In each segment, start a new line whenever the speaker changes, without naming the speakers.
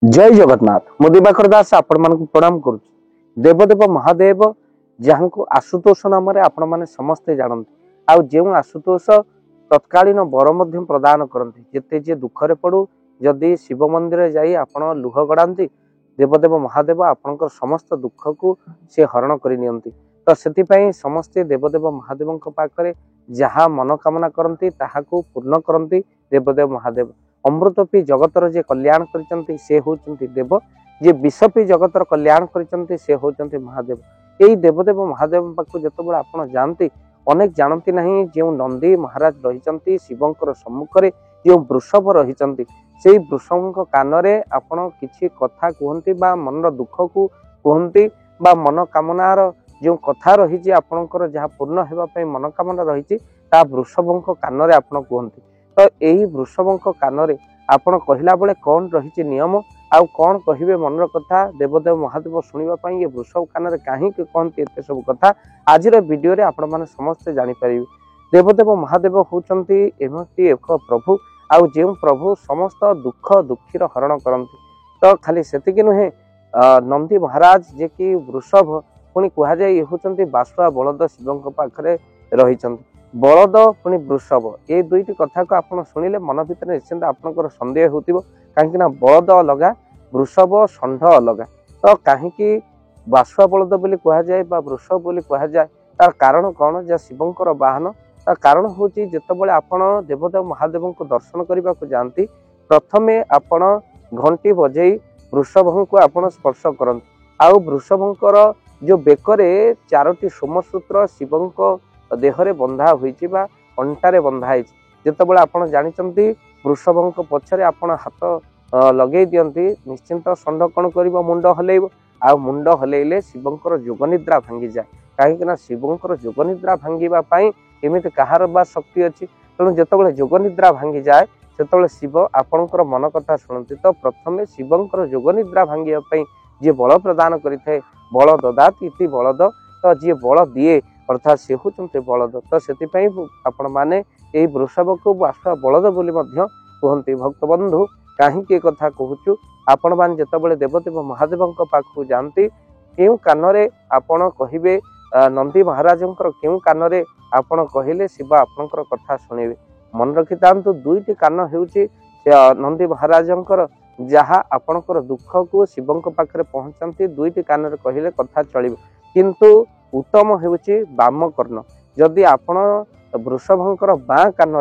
जय जगन्नाथ मो दिवाकर दास आपण मानक प्रणाम करुँ। देवदेव महादेव जहाँ को आशुतोष नाम आपण मैंने समस्ते जानते आउ जो आशुतोष तत्कालीन बर मध्य प्रदान करते जिते जे दुखरे पड़ू जदि शिव मंदिर जाई आपण लुह गड़ाती देवदेव महादेव आपणकर समस्त दुख को से हरण करनी तो से समस्ते देवदेव महादेव पाखे जहाँ मनोकामना करती ताहाको पूर्ण करती देवदेव महादेव। अमृत पी जगतर जे कल्याण करचंती से होचंती देव, जे विष पी जगतर कल्याण करचंती से होचंती महादेव। यही देवदेव महादेव पाखु जतबेले आपण जानती अनेक जानती नहीं जो नंदी महाराज रही शिवंकर सम्मुख में जो वृषभ रही से वृषभ कानरे आपण किछि कथा कहती मनर दुख को कहती मनोकामनार जो कथा रही आपणकर जहाँ पूर्ण होगापी मनोकामना रही वृषभ कानरे आपण कहती तो यही वृषभ कान आपण कहला बेले कौन रही नियम आउ कौन कहे मनर कथा देवदेव महादेव शुणापी ये वृषभ कान कहीं कहते एत सब कथा आज वीडियो रे आपण मैंने समस्ते जापर। देवदेव महादेव होती एमती एक प्रभु आउ जो प्रभु समस्त दुख दुखीर हरण करती तो खाली सेतिकी नुहे नंदी महाराज जे कि वृषभ पुणी कहुए ये होती बासुआ बलद शिवों पाखे रही बलद पुणी वृषभ ये दुईटी कथा को आप शुणिले मन भर निश्चिंत आपंकर सन्देह हो कहीं बलद अलग वृषभ षंढ अलग तो कहीं बासुआ बलद बोली कहुए वृषभ बोली कहुए तार कारण कौन जहाँ शिवंकर वाहन तार कारण हूँ जितेबाला आपण देवदेव महादेव को दर्शन करने को जाती प्रथमे आपण घंटी बजई वृषभ को आप स्पर्श करते आउ वृषभंकर जो बेकरे चारोटी सोमसूत्र शिवंक देहरे बंधा होईची बा अंटारे बंधा होईची जेतेबेले आपण जानिचंती वृषभंक पछरे आपण हाथ लगे दियंती निश्चिंत षंढ कौन करिवो मुंड हलेइबो आ मुंड हलेइले शिवंकर जोगनिद्रा भांगी जाए कहीं शिवंकर जोगनिद्रा भांगीबा पई एमिति कहार बा शक्ति अछि तेणु जेतेबेले जोगनिद्रा भांगी जाए सेतेबेले शिव आपणकर मन कथा शुणती तो प्रथमे शिवंकर जोगनिद्रा भांगिया पई जे बल प्रदान करिथे बल ददात इति बलद तो जी बल दिए अर्थात से होते बलद तो से आपण मैंने यही वृषभ को आसुआ बलद बोली कहते भक्त बंधु कहीं कथा कहूँ आपण मैंने जितेबाला देवदेव महादेव पाखु जाती क्यों कान आपण कहे नंदी महाराज क्यों कान आपण कहले शिव आपणकर कथा शुणे मन रखी था दुईटी कान हो नंदी महाराज जहाँ आपणकर दुख को शिवों पाखे पहुँचाती दुईटी कान कहले कथा चलो किंतु उत्तम होउची बाम कर्ण जदि आपण वृषभंकर बाँ कान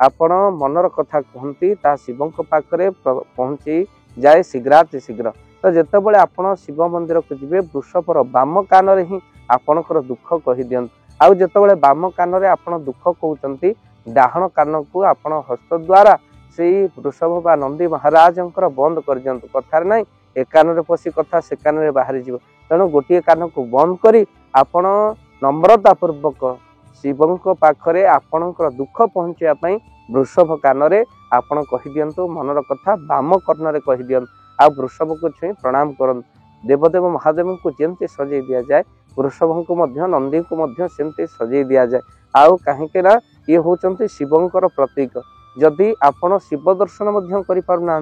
आपण मनर कथा कहती ता शिवों पाखे पहुँची जाए शीघ्राति शीघ्र तो जितेबाला आपण शिव मंदिर को जी वृषभर बाम कान ही आपणकर दुख कही दियंतु आउ जितेबाला बाम कान आपण दुख कहते डाहण कान को आपण हस्त द्वारा से वृषभ बा नंदी महाराज बंद कर दियंतु कथार ना ए कान पशि कथा से कान बाहरी जीव तेणु गोटे कान को बंद करी आपण नम्रता पूर्वक शिवों पाखरे आपणकर दुख पहुँचापी वृषभ कान आपण कही दियंतु मनर कथा बाम कर्ण कही दियंतु आ वृषभ को छुई प्रणाम करन देवदेव महादेव को जेमती सजई दि जाए वृषभ को नंदी को सेमती सजई दि जाए आउ कहीं ये होचंती शिवंकर प्रतीक जदि आपण शिव दर्शन करि पारुना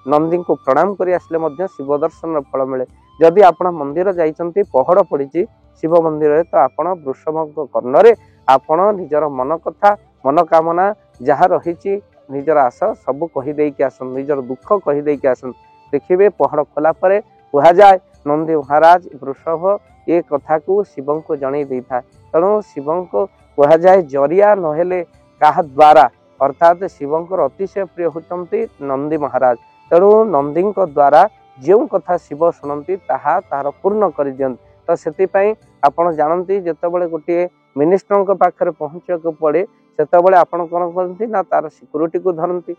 नंदी को प्रणाम करी आसले शिव दर्शन फल मिले जदि आपण मंदिर जाइचंती पहड़ पड़ी शिव मंदिर तो आपण वृषभ कर्णरे आपण निजर मन कथा मनोकामना जहाँ रही निजर आस सब कहीदे आसन निजर दुख कहीदे आसन देखिए पहड़ खोला पर कह जाए नंदी महाराज वृषभ ये कथा को शिव को जन था तेणु शिव को कह जाए जरिया नहेले क्या द्वारा अर्थात शिवंकर अतिशय प्रिय होती नंदी महाराज तेणु नंदी द्वारा जो कथा शिव शुणती तार पूर्ण कर दियंती तो से आपड़ जानती जितेबाला गोटे मिनिस्टर पाखे पहुँचा पड़े से आपड़ कौन करती ना तार सिक्यूरीटी को धरती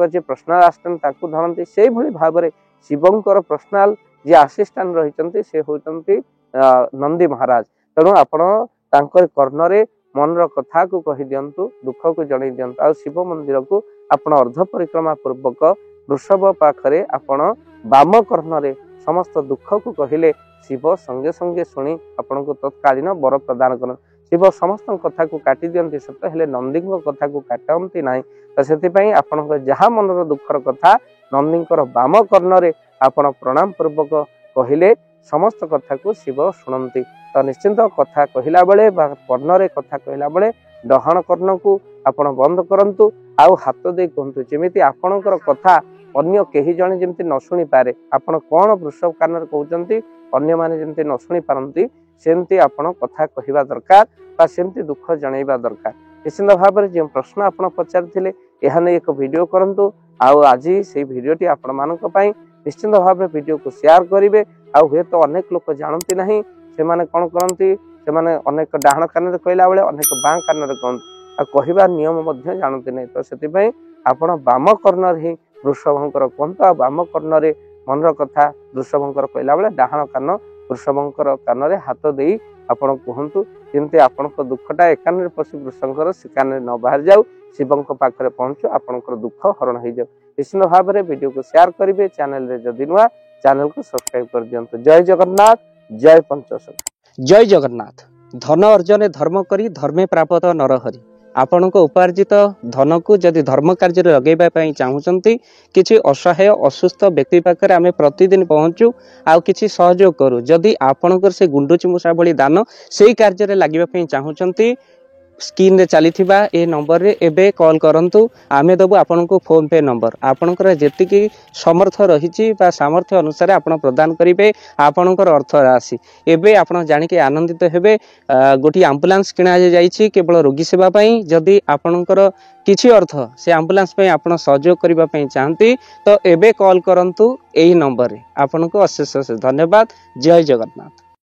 जे पर्सनाल आसिस्टेंट धरती से भली भाव में शिवंकर पर्सनाल जे आसिस्टेंट रही से होती नंदी महाराज तेणु आपड़ कर्णरे मनर कथा को कही दियंतु दुख को जन दियंतु आ शिव मंदिर को आपण अर्ध परिक्रमा पूर्वक वृषभ पाखरे आपण बाम कर्णरे समस्त दुख को कहले शिव संगे संगे शुणी आपण को तत्कालीन वर प्रदान कर शिव समस्त कथा को काटी दियंती सत हेले नंदी कथा को काटती ना तो से आपण जहाँ मनर दुखर कथा नंदी बाम कर्णरे आपण प्रणाम पूर्वक कहले समस्त कथा को शिव शुणती। तो निश्चिंत कथा कहला बेले कर्णरे कथा कहला बेले डहाण कर्ण को आपण बंद करंतु आउ हाथ दे कहतु जेमिति आपणकर कथा अन्य केही जणे जेमिति न शुणी पारे आपण कोन वृषभ कानर कहउचंती अन्य माने जेमिति न शुणी पारंती सेमति आपण कथा कहिबा दरकार बा सेमति दुख जणैबा दरकार। निश्चिंत भाव जो प्रश्न आपण पचारिथिले एहा नै एक वीडियो करंतु आउ आज से वीडियोटी आपण मानक पई निश्चिंत भाव वीडियो को शेयर करिवे आउ हे तो अनेक लोक जानती नहीं से माने कोन करंती से माने अनेक डाहण कान कहला बेले अनेक बां कान कहते कहवा नियम मध्य जानती नहीं। तो से आपण बाम कर्णर ही वृषभंकर कहतु आ बाम कर्णरे मनर कथा वृषभंकर कहला बेले डाहण कान वृषभंकर कान हाथ दे आपण कहतु जेमती आपण दुखटा एकान पशु वृषभंकर से कान न बाहर जाऊ शिवं पाखे पहुंचु आपंकर दुख हरण हो जाऊ। निश्चित भाव में वीडियो को शेयर करेंगे चैनल रे जदि नुआ चैनल को सब्सक्राइब कर दियंतु। जय जगन्नाथ जय पंचशत।
जय जगन्नाथ। धन अर्जन धर्म करी धर्मे प्राप्त नरहरि आपण उपार्जित धन को जदि धर्म कार्य लगेबा पई चाहूचंती किछि असहाय असुस्थ व्यक्ति पाखरे आमे प्रतिदिन पहुंचू आउ किछि सहयोग करू जदि आपणकर से गुंडुची मूषा भली दान सेही कार्य रे लागिबा पई चाहूचंती स्क्रीन रे चली ए नंबर रे एबे कॉल करंतु आमे दबु आपन को फोन पे नंबर आपनकर जेतिकी समर्थ रहिछि बा सामर्थ्य अनुसार आपण प्रदान करिवे आपनकर अर्थ राशि एबे आपण जानि के आनंदित हेबे। गोटी एम्बुलेंस किना जाइछि केवल रोगी सेवा पई जदि आपनकर किछि अर्थ से एम्बुलेंस पई आपण सहयोग करिबा पई चाहंती तो एबे कॉल करंतु एही नंबर रे आपन को अशेष धन्यवाद। जय जगन्नाथ।